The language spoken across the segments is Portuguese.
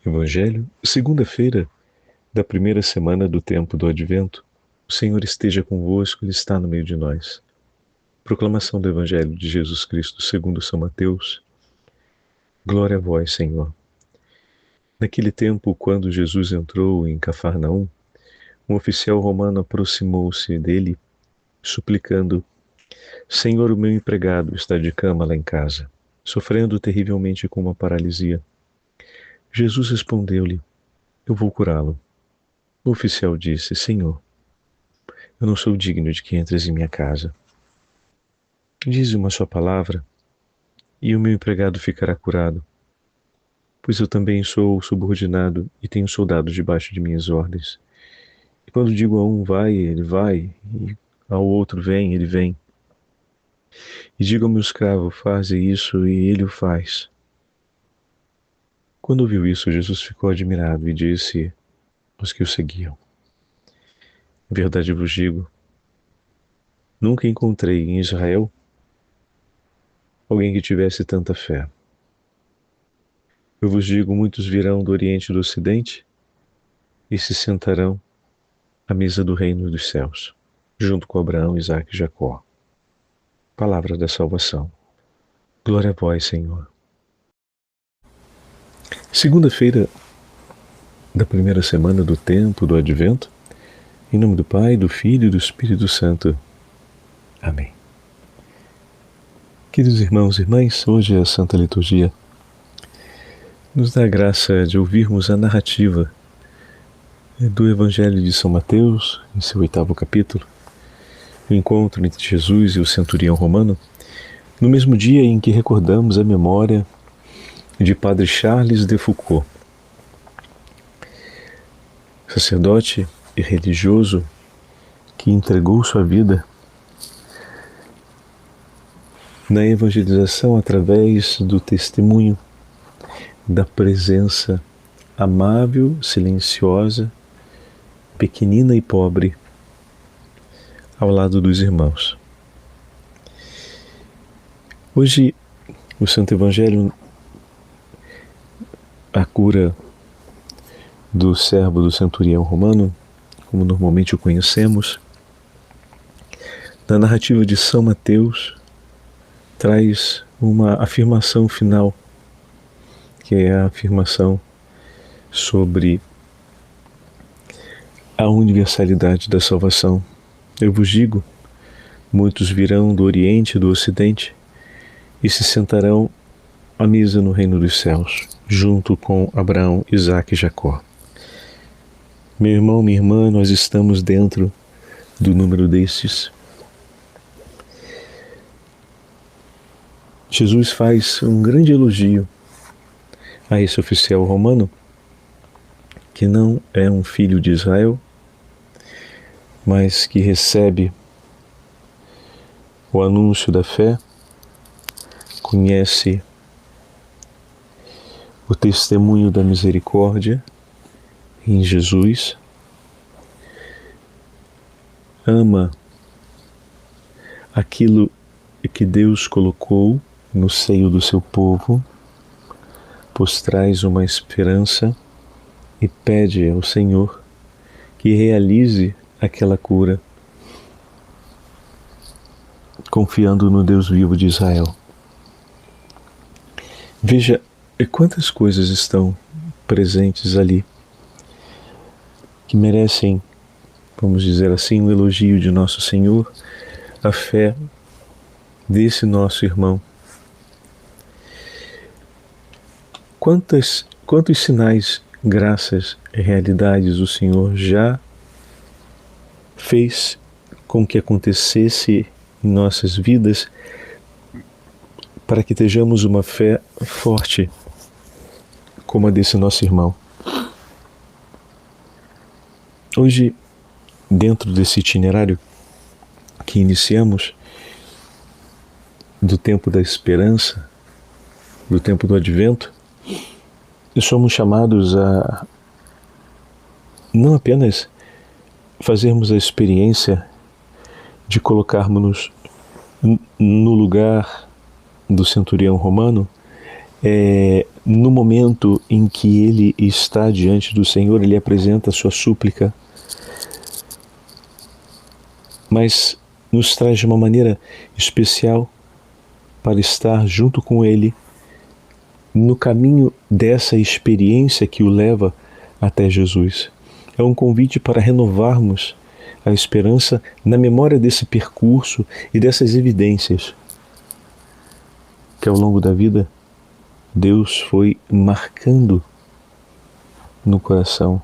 Evangelho, segunda-feira da primeira semana do tempo do Advento. O Senhor esteja convosco, Ele está no meio de nós. Proclamação do Evangelho de Jesus Cristo segundo São Mateus. Glória a vós, Senhor. Naquele tempo, quando Jesus entrou em Cafarnaum, um oficial romano aproximou-se dele, suplicando: Senhor, o meu empregado está de cama lá em casa, sofrendo terrivelmente com uma paralisia. Jesus respondeu-lhe: Eu vou curá-lo. O oficial disse: Senhor, eu não sou digno de que entres em minha casa. Dize uma só palavra, e o meu empregado ficará curado, pois eu também sou subordinado e tenho soldados debaixo de minhas ordens. E quando digo a um vai, ele vai, e ao outro vem, ele vem. E digo ao meu escravo, faze isso, e ele o faz. Quando ouviu isso, Jesus ficou admirado e disse aos que o seguiam: Em verdade vos digo, nunca encontrei em Israel alguém que tivesse tanta fé. Eu vos digo, muitos virão do Oriente e do Ocidente e se sentarão à mesa do reino dos céus, junto com Abraão, Isaque e Jacó. Palavra da salvação. Glória a vós, Senhor. Segunda-feira da primeira semana do tempo do Advento, em nome do Pai, do Filho e do Espírito Santo. Amém. Queridos irmãos e irmãs, hoje a Santa Liturgia nos dá a graça de ouvirmos a narrativa do Evangelho de São Mateus, em seu 8º capítulo, o encontro entre Jesus e o centurião romano, no mesmo dia em que recordamos a memória de Padre Charles de Foucauld, sacerdote e religioso que entregou sua vida na evangelização através do testemunho, da presença amável, silenciosa, pequenina e pobre ao lado dos irmãos. Hoje, o Santo Evangelho, a cura do servo do centurião romano, como normalmente o conhecemos, na narrativa de São Mateus, traz uma afirmação final, que é a afirmação sobre a universalidade da salvação. Eu vos digo, muitos virão do Oriente e do Ocidente e se sentarão à mesa no reino dos céus, junto com Abraão, Isaque e Jacó. Meu irmão, minha irmã, nós estamos dentro do número destes. Jesus faz um grande elogio a esse oficial romano, que não é um filho de Israel, mas que recebe o anúncio da fé, conhece o testemunho da misericórdia em Jesus, ama aquilo que Deus colocou no seio do seu povo, pois traz uma esperança e pede ao Senhor que realize aquela cura, confiando no Deus vivo de Israel. Veja quantas coisas estão presentes ali que merecem, vamos dizer assim, um elogio de nosso Senhor, a fé desse nosso irmão. Quantos sinais, graças e realidades o Senhor já fez com que acontecesse em nossas vidas para que tenhamos uma fé forte como a desse nosso irmão. Hoje, dentro desse itinerário que iniciamos, do tempo da esperança, do tempo do Advento, somos chamados a não apenas fazermos a experiência de colocarmos-nos no lugar do centurião romano no momento em que ele está diante do Senhor, ele apresenta a sua súplica, mas nos traz de uma maneira especial para estar junto com ele no caminho dessa experiência que o leva até Jesus. É um convite para renovarmos a esperança na memória desse percurso e dessas evidências que ao longo da vida Deus foi marcando no coração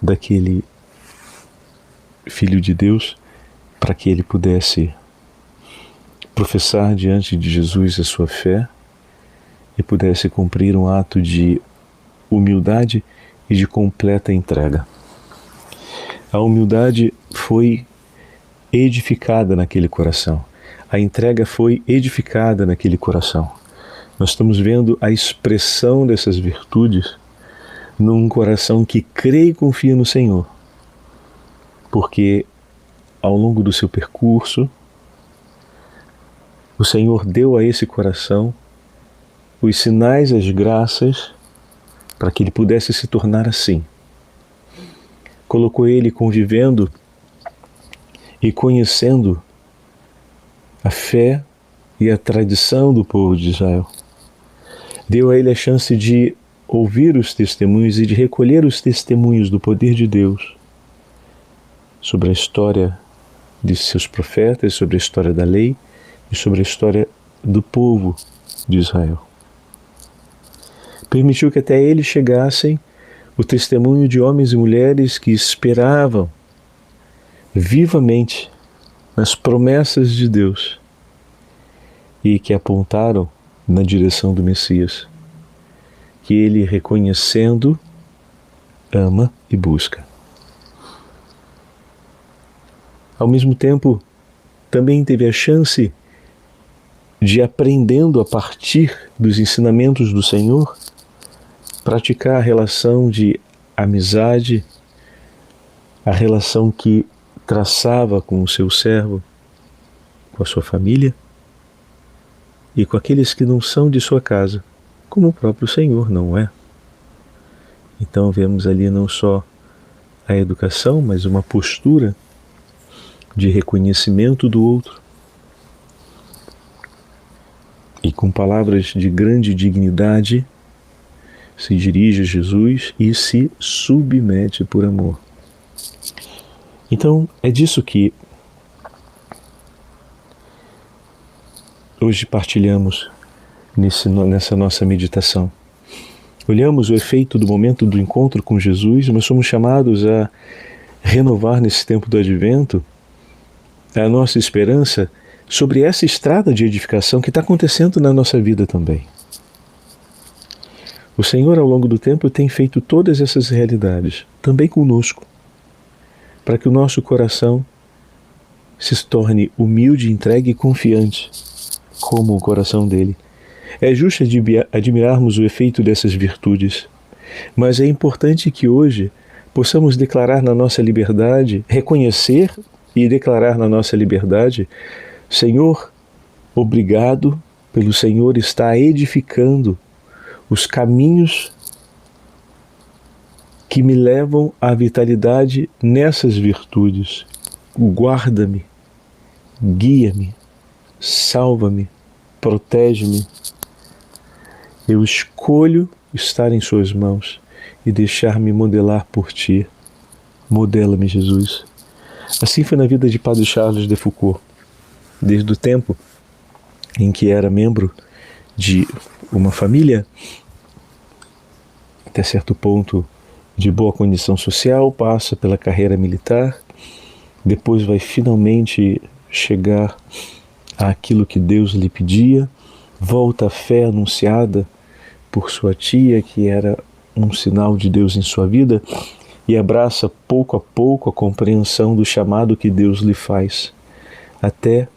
daquele Filho de Deus para que ele pudesse professar diante de Jesus a sua fé e pudesse cumprir um ato de humildade e de completa entrega. A humildade foi edificada naquele coração. A entrega foi edificada naquele coração. Nós estamos vendo a expressão dessas virtudes num coração que crê e confia no Senhor. Porque ao longo do seu percurso, o Senhor deu a esse coração os sinais, as graças, para que ele pudesse se tornar assim. Colocou ele convivendo e conhecendo a fé e a tradição do povo de Israel. Deu a ele a chance de ouvir os testemunhos e de recolher os testemunhos do poder de Deus sobre a história de seus profetas, sobre a história da lei e sobre a história do povo de Israel. Permitiu que até ele chegassem o testemunho de homens e mulheres que esperavam vivamente nas promessas de Deus e que apontaram na direção do Messias, que ele, reconhecendo, ama e busca. Ao mesmo tempo, também teve a chance de, aprendendo a partir dos ensinamentos do Senhor, praticar a relação de amizade, a relação que traçava com o seu servo, com a sua família e com aqueles que não são de sua casa, como o próprio Senhor não é. Então vemos ali não só a educação, mas uma postura de reconhecimento do outro. E com palavras de grande dignidade, se dirige a Jesus e se submete por amor. Então, é disso que hoje partilhamos nessa nossa meditação. Olhamos o efeito do momento do encontro com Jesus, mas somos chamados a renovar nesse tempo do Advento a nossa esperança sobre essa estrada de edificação que está acontecendo na nossa vida também. O Senhor, ao longo do tempo, tem feito todas essas realidades, também conosco, para que o nosso coração se torne humilde, entregue e confiante, como o coração dele. É justo admirarmos o efeito dessas virtudes, mas é importante que hoje possamos declarar na nossa liberdade, reconhecer e declarar na nossa liberdade: Senhor, obrigado pelo Senhor estar edificando os caminhos que me levam à vitalidade nessas virtudes. Guarda-me, guia-me, salva-me, protege-me. Eu escolho estar em suas mãos e deixar-me modelar por ti. Modela-me, Jesus. Assim foi na vida de Padre Charles de Foucauld. Desde o tempo em que era membro de uma família, até certo ponto de boa condição social, passa pela carreira militar, depois vai finalmente chegar àquilo que Deus lhe pedia, volta à fé anunciada por sua tia, que era um sinal de Deus em sua vida, e abraça pouco a pouco a compreensão do chamado que Deus lhe faz, até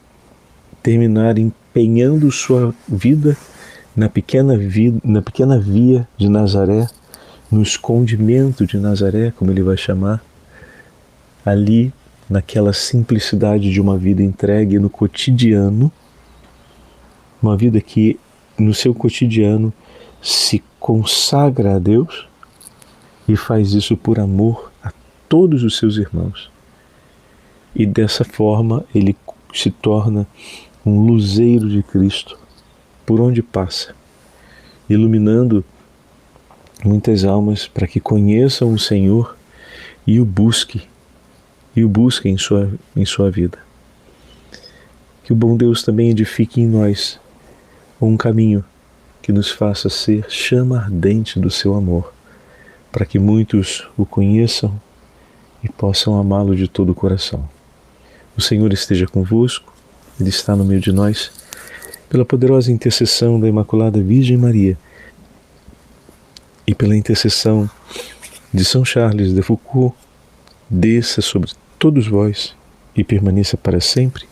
terminar empenhando sua vida na pequena via de Nazaré, no escondimento de Nazaré, como ele vai chamar, ali naquela simplicidade de uma vida entregue no cotidiano, uma vida que no seu cotidiano, se consagra a Deus e faz isso por amor a todos os seus irmãos. E dessa forma ele se torna um luzeiro de Cristo por onde passa, iluminando muitas almas para que conheçam o Senhor e o busquem em sua vida. Que o bom Deus também edifique em nós um caminho que nos faça ser chama ardente do seu amor, para que muitos o conheçam e possam amá-lo de todo o coração. O Senhor esteja convosco, Ele está no meio de nós. Pela poderosa intercessão da Imaculada Virgem Maria e pela intercessão de São Charles de Foucauld, desça sobre todos vós e permaneça para sempre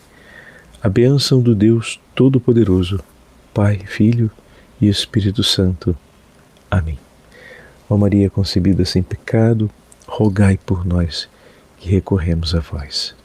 a bênção do Deus Todo-Poderoso, Pai, Filho e Espírito Santo. Amém. Ó Maria concebida sem pecado, rogai por nós que recorremos a vós.